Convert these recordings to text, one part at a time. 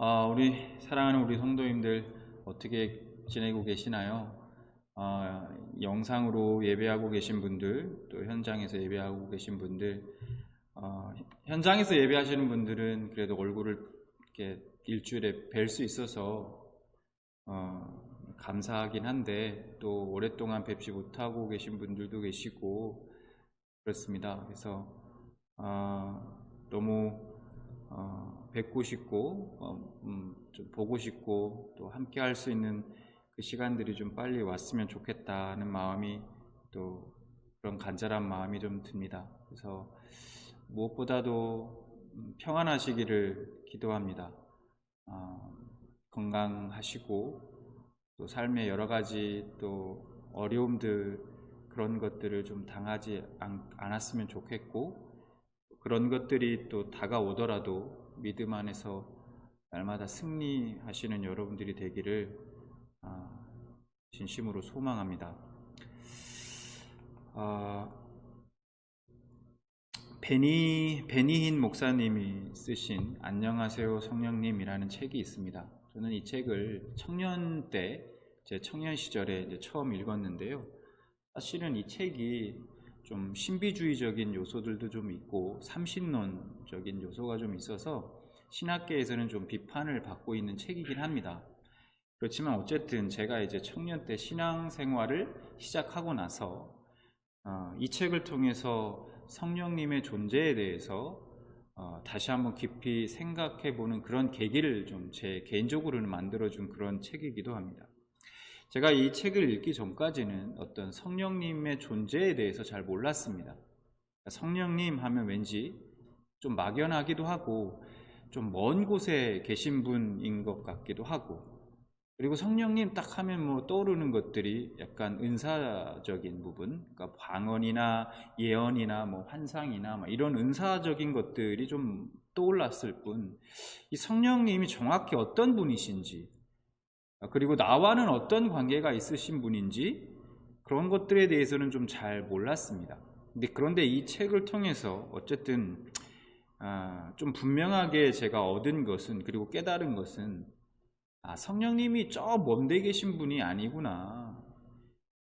우리 사랑하는 우리 성도님들 어떻게 지내고 계시나요? 영상으로 예배하고 계신 분들, 또 현장에서 예배하고 계신 분들, 현장에서 예배하시는 분들은 그래도 얼굴을 이렇게 일주일에 뵐 수 있어서 감사하긴 한데, 또 오랫동안 뵙지 못하고 계신 분들도 계시고 그렇습니다. 그래서 너무 뵙고 싶고 좀 보고 싶고 또 함께 할 수 있는 그 시간들이 좀 빨리 왔으면 좋겠다는 마음이, 또 그런 간절한 마음이 좀 듭니다. 그래서 무엇보다도 평안하시기를 기도합니다. 건강하시고 또 삶의 여러 가지 또 어려움들, 그런 것들을 좀 당하지 않았으면 좋겠고, 그런 것들이 또 다가오더라도 믿음 안에서 날마다 승리하시는 여러분들이 되기를 진심으로 소망합니다. 베니힌 목사님이 쓰신 안녕하세요 성령님이라는 책이 있습니다. 저는 이 책을 청년 때, 제 청년 시절에 이제 처음 읽었는데요. 사실은 이 책이 좀 신비주의적인 요소들도 좀 있고 삼신론적인 요소가 좀 있어서 신학계에서는 좀 비판을 받고 있는 책이긴 합니다. 그렇지만 어쨌든 제가 이제 청년 때 신앙생활을 시작하고 나서 이 책을 통해서 성령님의 존재에 대해서 다시 한번 깊이 생각해 보는 그런 계기를 좀 제 개인적으로는 만들어준 그런 책이기도 합니다. 제가 이 책을 읽기 전까지는 어떤 성령님의 존재에 대해서 잘 몰랐습니다. 성령님 하면 왠지 좀 막연하기도 하고 좀 먼 곳에 계신 분인 것 같기도 하고, 그리고 성령님 딱 하면 뭐 떠오르는 것들이 약간 은사적인 부분, 그러니까 방언이나 예언이나 뭐 환상이나 뭐 이런 은사적인 것들이 좀 떠올랐을 뿐, 이 성령님이 정확히 어떤 분이신지, 그리고 나와는 어떤 관계가 있으신 분인지, 그런 것들에 대해서는 좀 잘 몰랐습니다. 그런데 이 책을 통해서 어쨌든 좀 분명하게 제가 얻은 것은, 그리고 깨달은 것은, 성령님이 저 먼데 계신 분이 아니구나,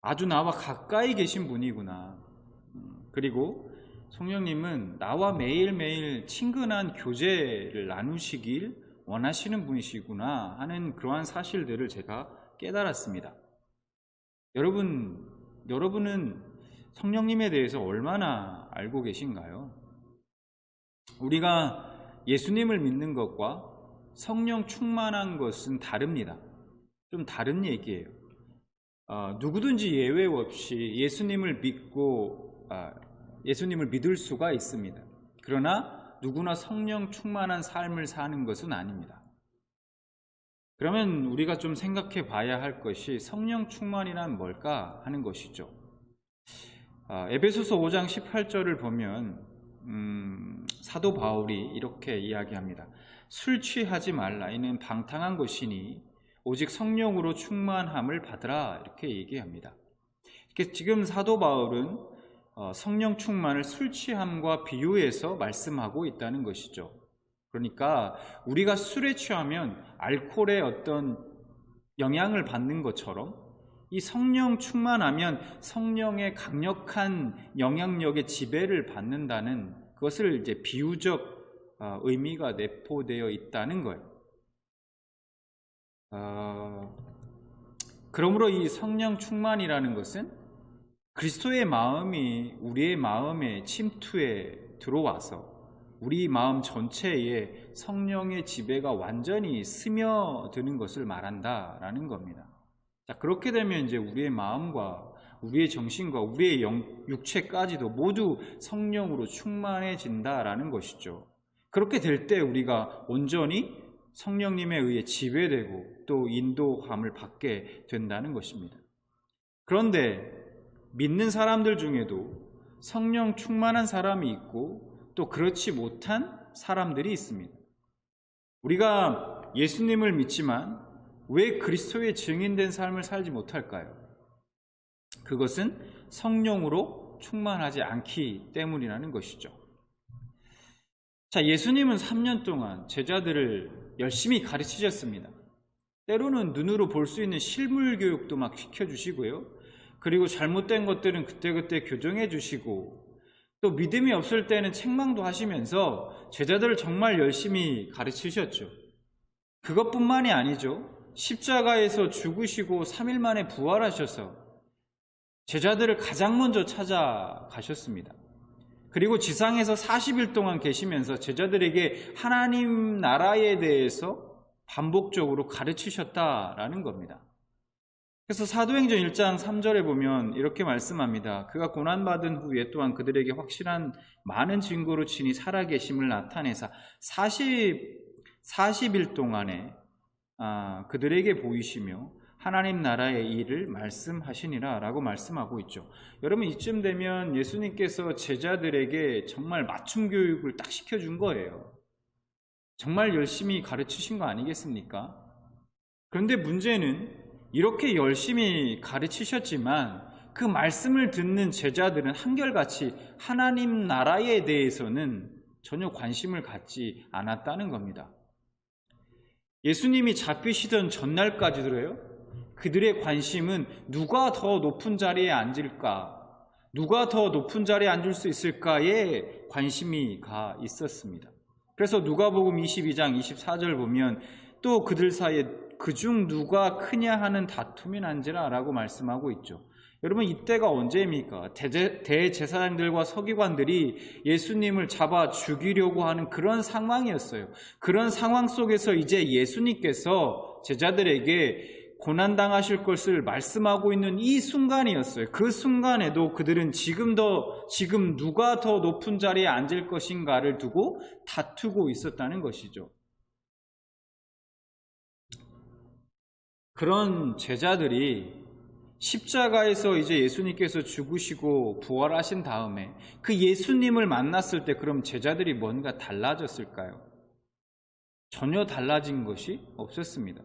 아주 나와 가까이 계신 분이구나, 그리고 성령님은 나와 매일매일 친근한 교제를 나누시길 원하시는 분이시구나 하는 그러한 사실들을 제가 깨달았습니다. 여러분은 성령님에 대해서 얼마나 알고 계신가요? 우리가 예수님을 믿는 것과 성령 충만한 것은 다릅니다. 좀 다른 얘기예요. 누구든지 예외 없이 예수님을 믿을 수가 있습니다. 그러나 누구나 성령 충만한 삶을 사는 것은 아닙니다. 그러면 우리가 좀 생각해 봐야 할 것이 성령 충만이란 뭘까 하는 것이죠. 에베소서 5장 18절을 보면 사도 바울이 이렇게 이야기합니다. 술 취하지 말라, 이는 방탕한 것이니 오직 성령으로 충만함을 받으라, 이렇게 얘기합니다. 지금 사도 바울은 성령 충만을 술 취함과 비유해서 말씀하고 있다는 것이죠. 그러니까 우리가 술에 취하면 알코올의 어떤 영향을 받는 것처럼, 이 성령 충만하면 성령의 강력한 영향력의 지배를 받는다는 그것을 이제 비유적 의미가 내포되어 있다는 거예요. 그러므로 이 성령 충만이라는 것은 그리스도의 마음이 우리의 마음에 침투해 들어와서 우리 마음 전체에 성령의 지배가 완전히 스며드는 것을 말한다라는 겁니다. 자, 그렇게 되면 이제 우리의 마음과 우리의 정신과 우리의 육체까지도 모두 성령으로 충만해진다라는 것이죠. 그렇게 될 때 우리가 온전히 성령님에 의해 지배되고 또 인도함을 받게 된다는 것입니다. 그런데 믿는 사람들 중에도 성령 충만한 사람이 있고 또 그렇지 못한 사람들이 있습니다. 우리가 예수님을 믿지만 왜 그리스도의 증인된 삶을 살지 못할까요? 그것은 성령으로 충만하지 않기 때문이라는 것이죠. 자, 예수님은 3년 동안 제자들을 열심히 가르치셨습니다. 때로는 눈으로 볼 수 있는 실물 교육도 막 시켜주시고요. 그리고 잘못된 것들은 그때그때 교정해 주시고, 또 믿음이 없을 때는 책망도 하시면서 제자들을 정말 열심히 가르치셨죠. 그것뿐만이 아니죠. 십자가에서 죽으시고 3일 만에 부활하셔서 제자들을 가장 먼저 찾아가셨습니다. 그리고 지상에서 40일 동안 계시면서 제자들에게 하나님 나라에 대해서 반복적으로 가르치셨다라는 겁니다. 그래서 사도행전 1장 3절에 보면 이렇게 말씀합니다. 그가 고난받은 후에 또한 그들에게 확실한 많은 증거로 친히 살아계심을 나타내사 40일 동안에 그들에게 보이시며 하나님 나라의 일을 말씀하시니라 라고 말씀하고 있죠. 여러분, 이쯤 되면 예수님께서 제자들에게 정말 맞춤 교육을 딱 시켜준 거예요. 정말 열심히 가르치신 거 아니겠습니까? 그런데 문제는 이렇게 열심히 가르치셨지만 그 말씀을 듣는 제자들은 한결같이 하나님 나라에 대해서는 전혀 관심을 갖지 않았다는 겁니다. 예수님이 잡히시던 전날까지도요, 그들의 관심은 누가 더 높은 자리에 앉을까, 누가 더 높은 자리에 앉을 수 있을까에 관심이 가 있었습니다. 그래서 누가복음 22장 24절 보면 또 그들 사이에 그중 누가 크냐 하는 다툼이 난지라 라고 말씀하고 있죠. 여러분, 이때가 언제입니까? 대제사장들과 서기관들이 예수님을 잡아 죽이려고 하는 그런 상황이었어요. 그런 상황 속에서 이제 예수님께서 제자들에게 고난당하실 것을 말씀하고 있는 이 순간이었어요. 그 순간에도 그들은 지금 누가 더 높은 자리에 앉을 것인가를 두고 다투고 있었다는 것이죠. 그런 제자들이 십자가에서 이제 예수님께서 죽으시고 부활하신 다음에 그 예수님을 만났을 때 그럼 제자들이 뭔가 달라졌을까요? 전혀 달라진 것이 없었습니다.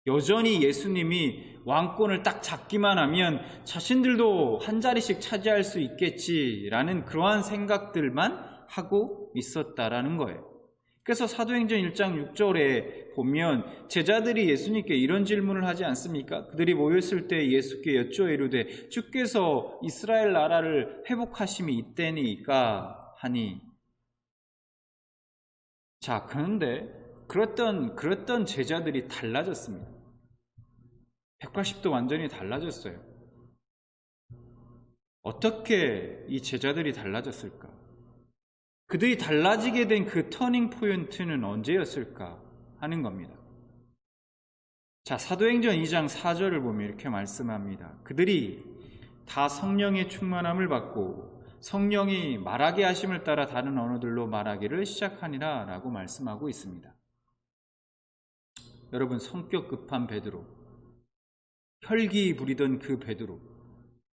여전히 예수님이 왕권을 딱 잡기만 하면 자신들도 한 자리씩 차지할 수 있겠지라는 그러한 생각들만 하고 있었다라는 거예요. 그래서 사도행전 1장 6절에 보면 제자들이 예수님께 이런 질문을 하지 않습니까? 그들이 모였을 때 예수께 여쭈어 이르되 주께서 이스라엘 나라를 회복하심이 이때니까 하니. 자, 그런데 그랬던 제자들이 달라졌습니다. 180도 완전히 달라졌어요. 어떻게 이 제자들이 달라졌을까? 그들이 달라지게 된 그 터닝 포인트는 언제였을까 하는 겁니다. 자, 사도행전 2장 4절을 보면 이렇게 말씀합니다. 그들이 다 성령의 충만함을 받고 성령이 말하게 하심을 따라 다른 언어들로 말하기를 시작하니라 라고 말씀하고 있습니다. 여러분, 성격 급한 베드로, 혈기 부리던 그 베드로,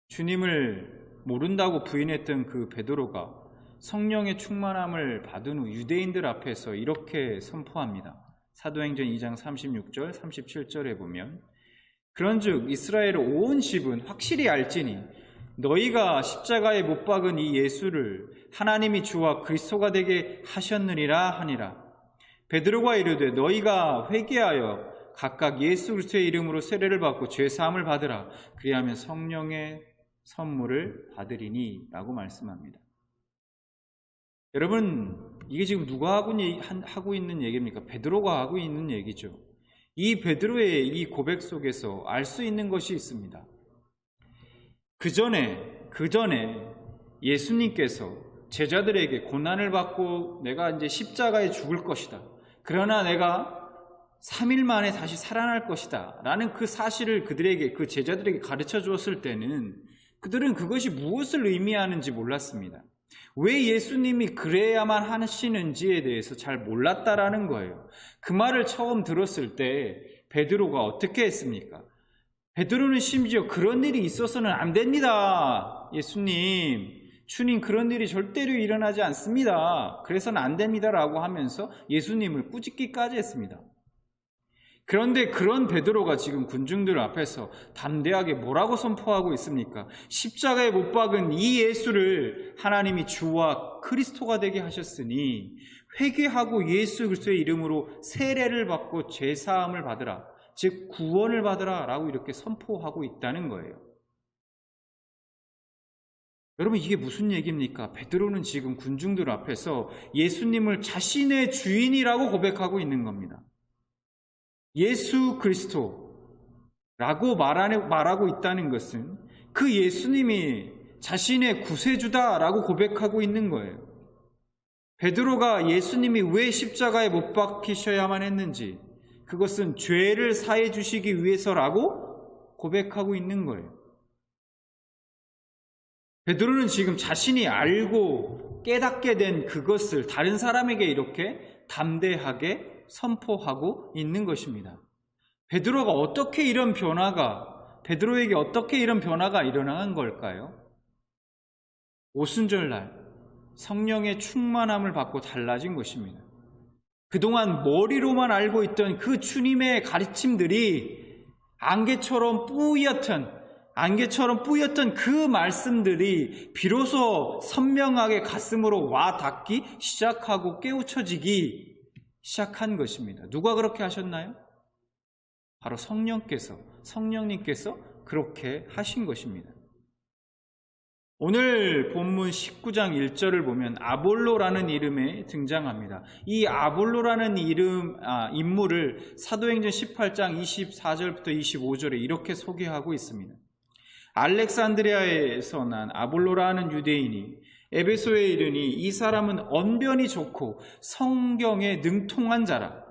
주님을 모른다고 부인했던 그 베드로가 성령의 충만함을 받은 후 유대인들 앞에서 이렇게 선포합니다. 사도행전 2장 36절, 37절에 보면 그런즉 이스라엘 온 집은 확실히 알지니 너희가 십자가에 못 박은 이 예수를 하나님이 주와 그리스도가 되게 하셨느니라 하니라. 베드로가 이르되 너희가 회개하여 각각 예수 그리스도의 이름으로 세례를 받고 죄 사함을 받으라. 그리하면 성령의 선물을 받으리니 라고 말씀합니다. 여러분, 이게 지금 누가 하고 있는 얘기입니까? 베드로가 하고 있는 얘기죠. 이 베드로의 이 고백 속에서 알 수 있는 것이 있습니다. 그 전에 예수님께서 제자들에게 고난을 받고 내가 이제 십자가에 죽을 것이다. 그러나 내가 3일 만에 다시 살아날 것이다. 라는 그 사실을 그 제자들에게 가르쳐 주었을 때는 그들은 그것이 무엇을 의미하는지 몰랐습니다. 왜 예수님이 그래야만 하시는지에 대해서 잘 몰랐다라는 거예요. 그 말을 처음 들었을 때 베드로가 어떻게 했습니까? 베드로는 심지어 그런 일이 있어서는 안 됩니다. 주님, 그런 일이 절대로 일어나지 않습니다. 그래서는 안 됩니다라고 하면서 예수님을 꾸짖기까지 했습니다. 그런데 그런 베드로가 지금 군중들 앞에서 담대하게 뭐라고 선포하고 있습니까? 십자가에 못 박은 이 예수를 하나님이 주와 그리스도가 되게 하셨으니 회개하고 예수 그리스도의 이름으로 세례를 받고 죄사함을 받으라, 즉 구원을 받으라 라고 이렇게 선포하고 있다는 거예요. 여러분, 이게 무슨 얘기입니까? 베드로는 지금 군중들 앞에서 예수님을 자신의 주인이라고 고백하고 있는 겁니다. 예수 그리스도라고 말하고 있다는 것은 그 예수님이 자신의 구세주다라고 고백하고 있는 거예요. 베드로가 예수님이 왜 십자가에 못 박히셔야만 했는지, 그것은 죄를 사해 주시기 위해서라고 고백하고 있는 거예요. 베드로는 지금 자신이 알고 깨닫게 된 그것을 다른 사람에게 이렇게 담대하게 선포하고 있는 것입니다. 베드로에게 어떻게 이런 변화가 일어난 걸까요? 오순절날 성령의 충만함을 받고 달라진 것입니다. 그동안 머리로만 알고 있던 그 주님의 가르침들이 안개처럼 뿌였던 그 말씀들이 비로소 선명하게 가슴으로 와 닿기 시작하고 깨우쳐지기 시작한 것입니다. 누가 그렇게 하셨나요? 바로 성령님께서 그렇게 하신 것입니다. 오늘 본문 19장 1절을 보면 아볼로라는 이름에 등장합니다. 이 아볼로라는 인물을 사도행전 18장 24절부터 25절에 이렇게 소개하고 있습니다. 알렉산드리아에서 난 아볼로라는 유대인이 에베소에 이르니 이 사람은 언변이 좋고 성경에 능통한 자라.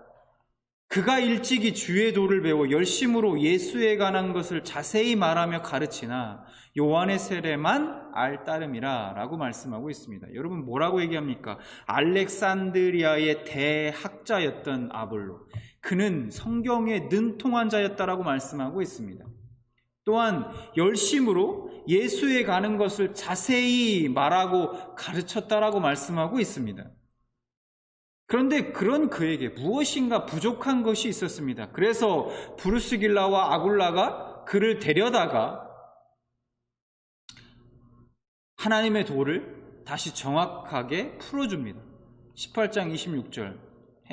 그가 일찍이 주의 도를 배워 열심으로 예수에 관한 것을 자세히 말하며 가르치나 요한의 세례만 알따름이라 라고 말씀하고 있습니다. 여러분, 뭐라고 얘기합니까? 알렉산드리아의 대학자였던 아볼로, 그는 성경에 능통한 자였다라고 말씀하고 있습니다. 또한 열심으로 예수에 가는 것을 자세히 말하고 가르쳤다라고 말씀하고 있습니다. 그런데 그런 그에게 무엇인가 부족한 것이 있었습니다. 그래서 브루스길라와 아굴라가 그를 데려다가 하나님의 도를 다시 정확하게 풀어줍니다. 18장 26절,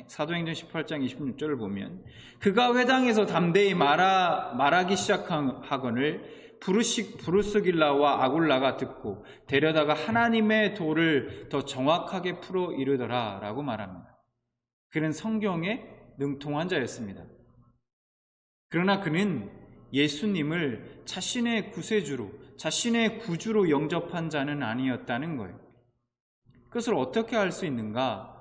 사도행전 18장 26절을 보면 그가 회당에서 담대히 말하기 시작하거늘 브루스길라와 아굴라가 듣고 데려다가 하나님의 도를 더 정확하게 풀어 이르더라 라고 말합니다. 그는 성경에 능통한 자였습니다. 그러나 그는 예수님을 자신의 구세주로, 자신의 구주로 영접한 자는 아니었다는 거예요. 그것을 어떻게 알 수 있는가?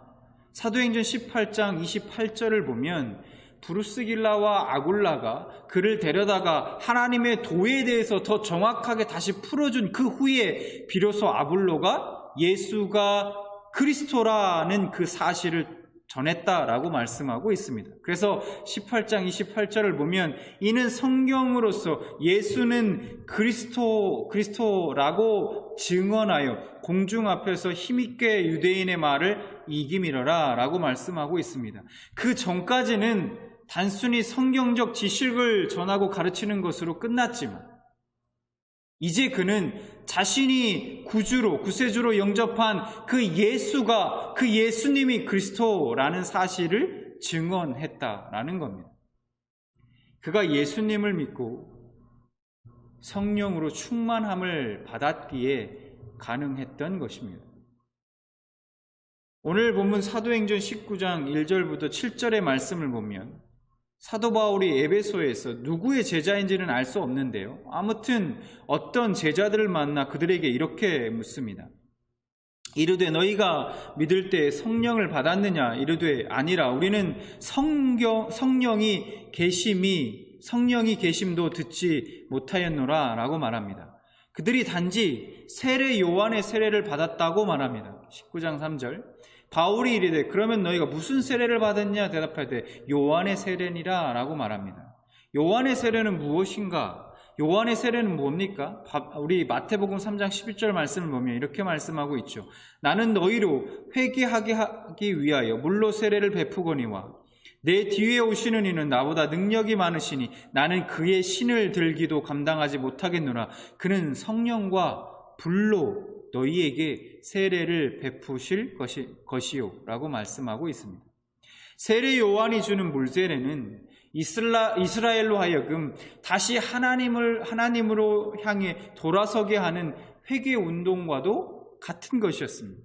사도행전 18장 28절을 보면 브루스길라와 아굴라가 그를 데려다가 하나님의 도에 대해서 더 정확하게 다시 풀어준 그 후에 비로소 아볼로가 예수가 그리스도라는 그 사실을 전했다라고 말씀하고 있습니다. 그래서 18장 28절을 보면 이는 성경으로서 예수는 그리스도라고 증언하여 공중 앞에서 힘있게 유대인의 말을 이기미러라 라고 말씀하고 있습니다. 그 전까지는 단순히 성경적 지식을 전하고 가르치는 것으로 끝났지만 이제 그는 자신이 구세주로 영접한 그 예수가, 그 예수님이 그리스도라는 사실을 증언했다라는 겁니다. 그가 예수님을 믿고 성령으로 충만함을 받았기에 가능했던 것입니다. 오늘 본문 사도행전 19장 1절부터 7절의 말씀을 보면 사도 바울이 에베소에서 누구의 제자인지는 알 수 없는데요. 아무튼 어떤 제자들을 만나 그들에게 이렇게 묻습니다. 이르되 너희가 믿을 때 성령을 받았느냐? 이르되 아니라 우리는 성령이 계심도 듣지 못하였노라 라고 말합니다. 그들이 단지 요한의 세례를 받았다고 말합니다. 19장 3절 바울이 이르되 그러면 너희가 무슨 세례를 받았냐? 대답하되 요한의 세례니라 라고 말합니다. 요한의 세례는 무엇인가? 요한의 세례는 뭡니까? 우리 마태복음 3장 11절 말씀을 보면 이렇게 말씀하고 있죠. 나는 너희로 회개하게 하기 위하여 물로 세례를 베푸거니와 내 뒤에 오시는 이는 나보다 능력이 많으시니 나는 그의 신을 들기도 감당하지 못하겠노라. 그는 성령과 불로 너희에게 세례를 베푸실 것이요 라고 말씀하고 있습니다. 세례 요한이 주는 물세례는 이스라엘로 하여금 다시 하나님으로 향해 돌아서게 하는 회개 운동과도 같은 것이었습니다.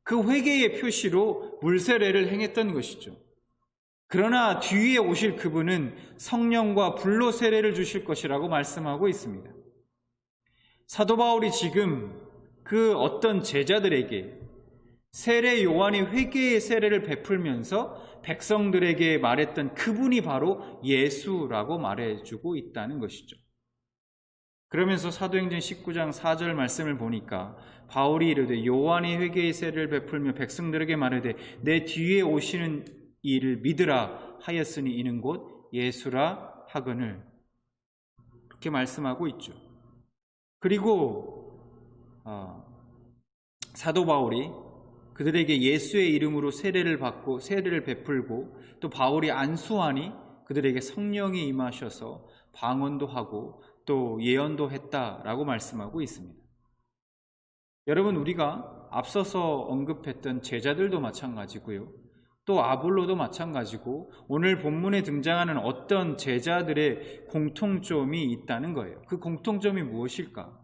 그 회개의 표시로 물세례를 행했던 것이죠. 그러나 뒤에 오실 그분은 성령과 불로 세례를 주실 것이라고 말씀하고 있습니다. 사도 바울이 지금 그 어떤 제자들에게 세례 요한이 회개의 세례를 베풀면서 백성들에게 말했던 그분이 바로 예수라고 말해주고 있다는 것이죠. 그러면서 사도행전 19장 4절 말씀을 보니까 바울이 이르되 요한이 회개의 세례를 베풀며 백성들에게 말하되 내 뒤에 오시는 이를 믿으라 하였으니 이는 곧 예수라 하거늘, 그렇게 말씀하고 있죠. 그리고 사도 바울이 그들에게 예수의 이름으로 세례를 받고 세례를 베풀고 또 바울이 안수하니 그들에게 성령이 임하셔서 방언도 하고 또 예언도 했다라고 말씀하고 있습니다. 여러분, 우리가 앞서서 언급했던 제자들도 마찬가지고요, 또 아볼로도 마찬가지고 오늘 본문에 등장하는 어떤 제자들의 공통점이 있다는 거예요. 그 공통점이 무엇일까?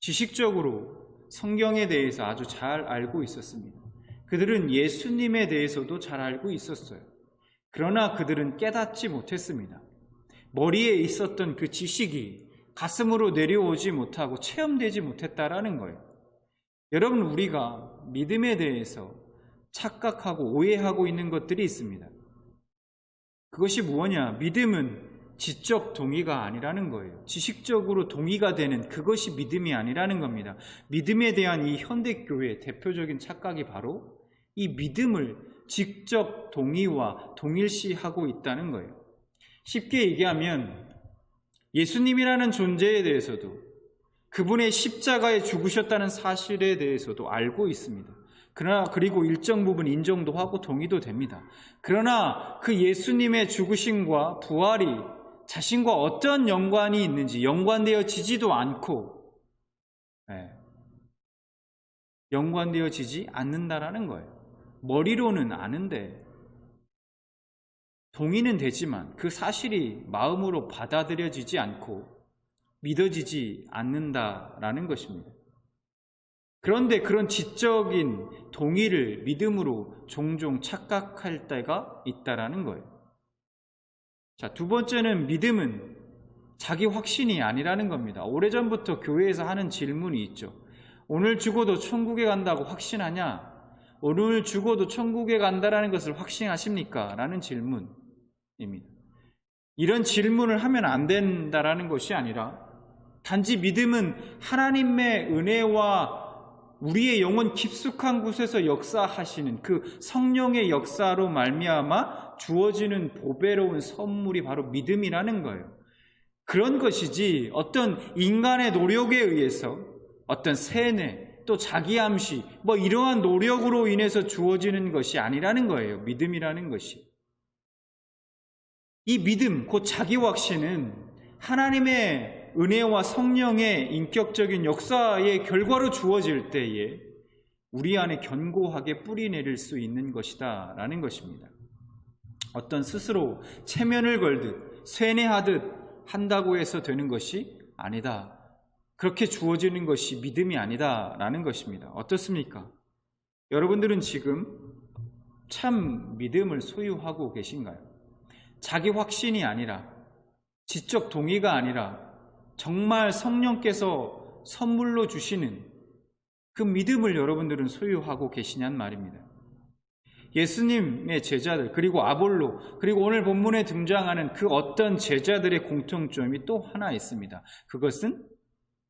지식적으로 성경에 대해서 아주 잘 알고 있었습니다. 그들은 예수님에 대해서도 잘 알고 있었어요. 그러나 그들은 깨닫지 못했습니다. 머리에 있었던 그 지식이 가슴으로 내려오지 못하고 체험되지 못했다라는 거예요. 여러분, 우리가 믿음에 대해서 착각하고 오해하고 있는 것들이 있습니다. 그것이 무엇냐? 믿음은 지적 동의가 아니라는 거예요. 지식적으로 동의가 되는 그것이 믿음이 아니라는 겁니다. 믿음에 대한 이 현대교회의 대표적인 착각이 바로 이 믿음을 직접 동의와 동일시하고 있다는 거예요. 쉽게 얘기하면 예수님이라는 존재에 대해서도 그분의 십자가에 죽으셨다는 사실에 대해서도 알고 있습니다. 그리고 일정 부분 인정도 하고 동의도 됩니다. 그러나 그 예수님의 죽으심과 부활이 자신과 어떤 연관이 있는지 연관되어지지도 않고 연관되어지지 않는다라는 거예요. 머리로는 아는데 동의는 되지만 그 사실이 마음으로 받아들여지지 않고 믿어지지 않는다라는 것입니다. 그런데 그런 지적인 동의를 믿음으로 종종 착각할 때가 있다라는 거예요. 자, 두 번째는 믿음은 자기 확신이 아니라는 겁니다. 오래전부터 교회에서 하는 질문이 있죠. 오늘 죽어도 천국에 간다고 확신하냐? 오늘 죽어도 천국에 간다라는 것을 확신하십니까? 라는 질문입니다. 이런 질문을 하면 안 된다라는 것이 아니라 단지 믿음은 하나님의 은혜와 우리의 영혼 깊숙한 곳에서 역사하시는 그 성령의 역사로 말미암아 주어지는 보배로운 선물이 바로 믿음이라는 거예요. 그런 것이지 어떤 인간의 노력에 의해서 어떤 세뇌 또 자기 암시 이러한 노력으로 인해서 주어지는 것이 아니라는 거예요. 믿음이라는 것이. 이 믿음 곧 자기 확신은 하나님의 은혜와 성령의 인격적인 역사의 결과로 주어질 때에 우리 안에 견고하게 뿌리내릴 수 있는 것이다 라는 것입니다. 어떤 스스로 체면을 걸듯 쇠뇌하듯 한다고 해서 되는 것이 아니다. 그렇게 주어지는 것이 믿음이 아니다 라는 것입니다. 어떻습니까? 여러분들은 지금 참 믿음을 소유하고 계신가요? 자기 확신이 아니라 지적 동의가 아니라 정말 성령께서 선물로 주시는 그 믿음을 여러분들은 소유하고 계시냔 말입니다. 예수님의 제자들 그리고 아볼로 그리고 오늘 본문에 등장하는 그 어떤 제자들의 공통점이 또 하나 있습니다. 그것은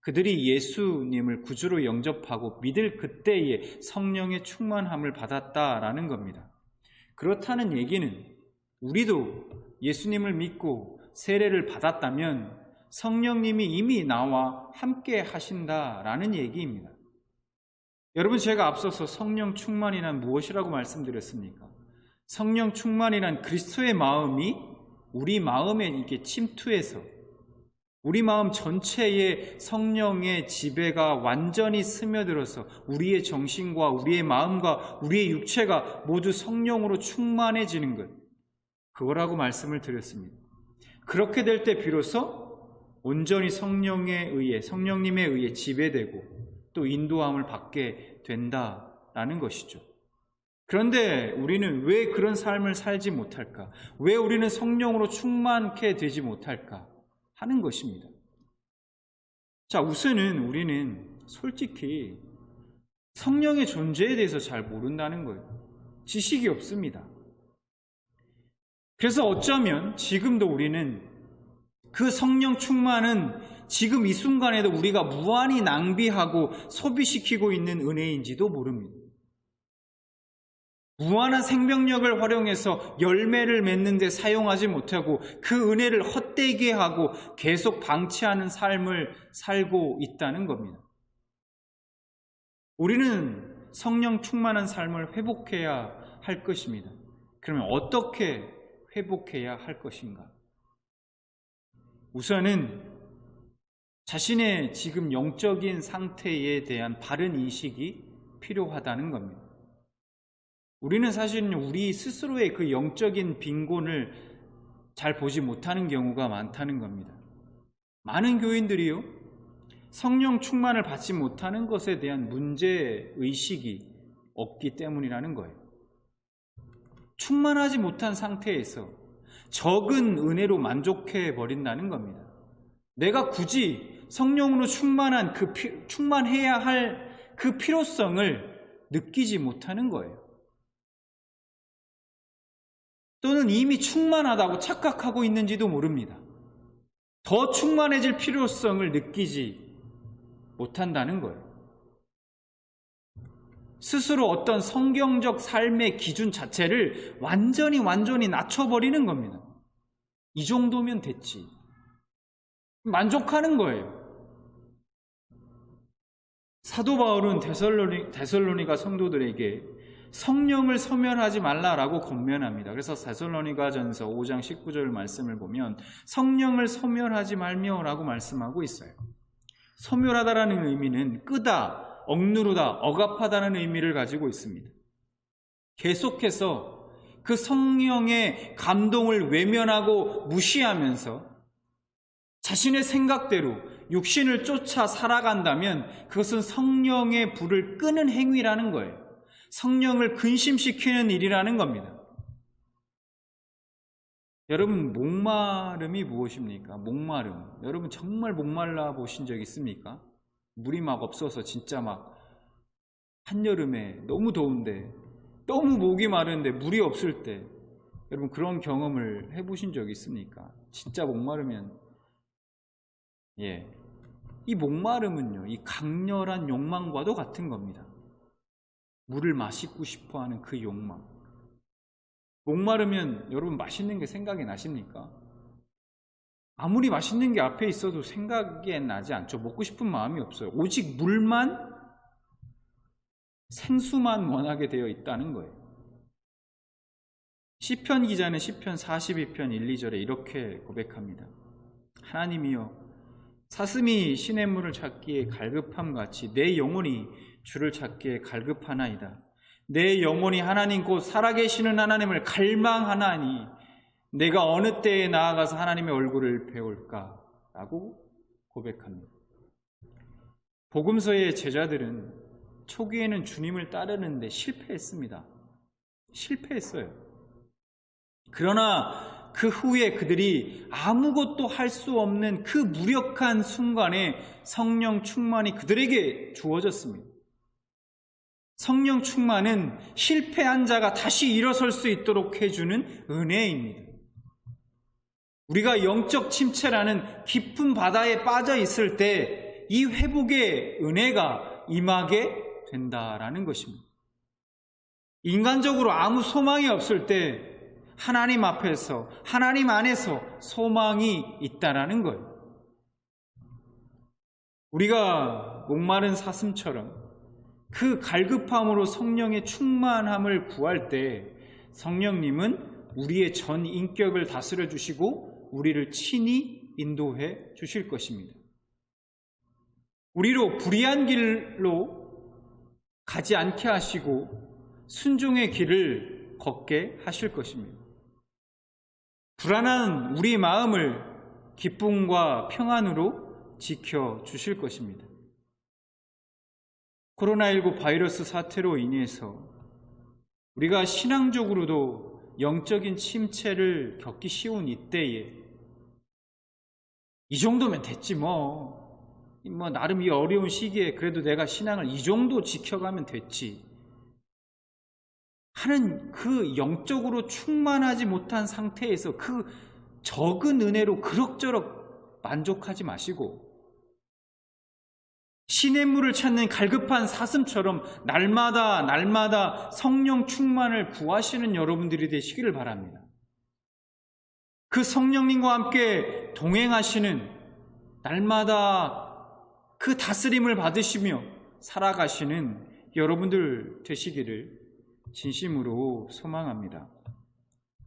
그들이 예수님을 구주로 영접하고 믿을 그때에 성령의 충만함을 받았다라는 겁니다. 그렇다는 얘기는 우리도 예수님을 믿고 세례를 받았다면 성령님이 이미 나와 함께 하신다라는 얘기입니다. 여러분, 제가 앞서서 성령 충만이란 무엇이라고 말씀드렸습니까? 성령 충만이란 그리스도의 마음이 우리 마음에 이렇게 침투해서 우리 마음 전체에 성령의 지배가 완전히 스며들어서 우리의 정신과 우리의 마음과 우리의 육체가 모두 성령으로 충만해지는 것, 그거라고 말씀을 드렸습니다. 그렇게 될 때 비로소 온전히 성령에 의해, 성령님에 의해 지배되고 또 인도함을 받게 된다라는 것이죠. 그런데 우리는 왜 그런 삶을 살지 못할까? 왜 우리는 성령으로 충만케 되지 못할까? 하는 것입니다. 자, 우선은 우리는 솔직히 성령의 존재에 대해서 잘 모른다는 거예요. 지식이 없습니다. 그래서 어쩌면 지금도 우리는 그 성령 충만은 지금 이 순간에도 우리가 무한히 낭비하고 소비시키고 있는 은혜인지도 모릅니다. 무한한 생명력을 활용해서 열매를 맺는 데 사용하지 못하고 그 은혜를 헛되게 하고 계속 방치하는 삶을 살고 있다는 겁니다. 우리는 성령 충만한 삶을 회복해야 할 것입니다. 그러면 어떻게 회복해야 할 것인가? 우선은 자신의 지금 영적인 상태에 대한 바른 인식이 필요하다는 겁니다. 우리는 사실은 우리 스스로의 그 영적인 빈곤을 잘 보지 못하는 경우가 많다는 겁니다. 많은 교인들이요, 성령 충만을 받지 못하는 것에 대한 문제의식이 없기 때문이라는 거예요. 충만하지 못한 상태에서 적은 은혜로 만족해 버린다는 겁니다. 내가 굳이 성령으로 충만해야 할 그 필요성을 느끼지 못하는 거예요. 또는 이미 충만하다고 착각하고 있는지도 모릅니다. 더 충만해질 필요성을 느끼지 못한다는 거예요. 스스로 어떤 성경적 삶의 기준 자체를 완전히 낮춰버리는 겁니다. 이 정도면 됐지. 만족하는 거예요. 사도 바울은 데살로니가 성도들에게 성령을 소멸하지 말라라고 권면합니다. 그래서 데살로니가전서 5장 19절 말씀을 보면 성령을 소멸하지 말며라고 말씀하고 있어요. 소멸하다라는 의미는 끄다, 억누르다, 억압하다는 의미를 가지고 있습니다. 계속해서 그 성령의 감동을 외면하고 무시하면서 자신의 생각대로 육신을 쫓아 살아간다면 그것은 성령의 불을 끄는 행위라는 거예요. 성령을 근심시키는 일이라는 겁니다. 여러분, 목마름이 무엇입니까? 목마름. 여러분 정말 목말라 보신 적 있습니까? 물이 막 없어서 진짜 막 한여름에 너무 더운데 너무 목이 마른데 물이 없을 때 여러분 그런 경험을 해보신 적 있습니까? 진짜 목마르면 이 목마름은요, 이 강렬한 욕망과도 같은 겁니다. 물을 마시고 싶어하는 그 욕망. 목마르면 여러분 맛있는 게 생각이 나십니까? 아무리 맛있는 게 앞에 있어도 생각이 나지 않죠. 먹고 싶은 마음이 없어요. 오직 물만, 생수만 원하게 되어 있다는 거예요. 시편 기자는 시편 42편 1, 2절에 이렇게 고백합니다. 하나님이여, 사슴이 시냇물을 찾기에 갈급함같이 내 영혼이 주를 찾기에 갈급하나이다. 내 영혼이 하나님 곧 살아계시는 하나님을 갈망하나니 내가 어느 때에 나아가서 하나님의 얼굴을 배울까? 라고 고백합니다. 복음서의 제자들은 초기에는 주님을 따르는데 실패했습니다. 실패했어요. 그러나 그 후에 그들이 아무것도 할 수 없는 그 무력한 순간에 성령 충만이 그들에게 주어졌습니다. 성령 충만은 실패한 자가 다시 일어설 수 있도록 해주는 은혜입니다. 우리가 영적 침체라는 깊은 바다에 빠져 있을 때 이 회복의 은혜가 임하게 된다라는 것입니다. 인간적으로 아무 소망이 없을 때 하나님 앞에서, 하나님 안에서 소망이 있다라는 거예요. 우리가 목마른 사슴처럼 그 갈급함으로 성령의 충만함을 구할 때 성령님은 우리의 전 인격을 다스려 주시고 우리를 친히 인도해 주실 것입니다. 우리로 불의한 길로 가지 않게 하시고 순종의 길을 걷게 하실 것입니다. 불안한 우리 마음을 기쁨과 평안으로 지켜 주실 것입니다. 코로나19 바이러스 사태로 인해서 우리가 신앙적으로도 영적인 침체를 겪기 쉬운 이때에 이 정도면 됐지 나름 이 어려운 시기에 그래도 내가 신앙을 이 정도 지켜가면 됐지 하는 그 영적으로 충만하지 못한 상태에서 그 적은 은혜로 그럭저럭 만족하지 마시고 시냇물을 찾는 갈급한 사슴처럼 날마다 성령 충만을 구하시는 여러분들이 되시기를 바랍니다. 그 성령님과 함께 동행하시는 날마다 그 다스림을 받으시며 살아가시는 여러분들 되시기를 진심으로 소망합니다.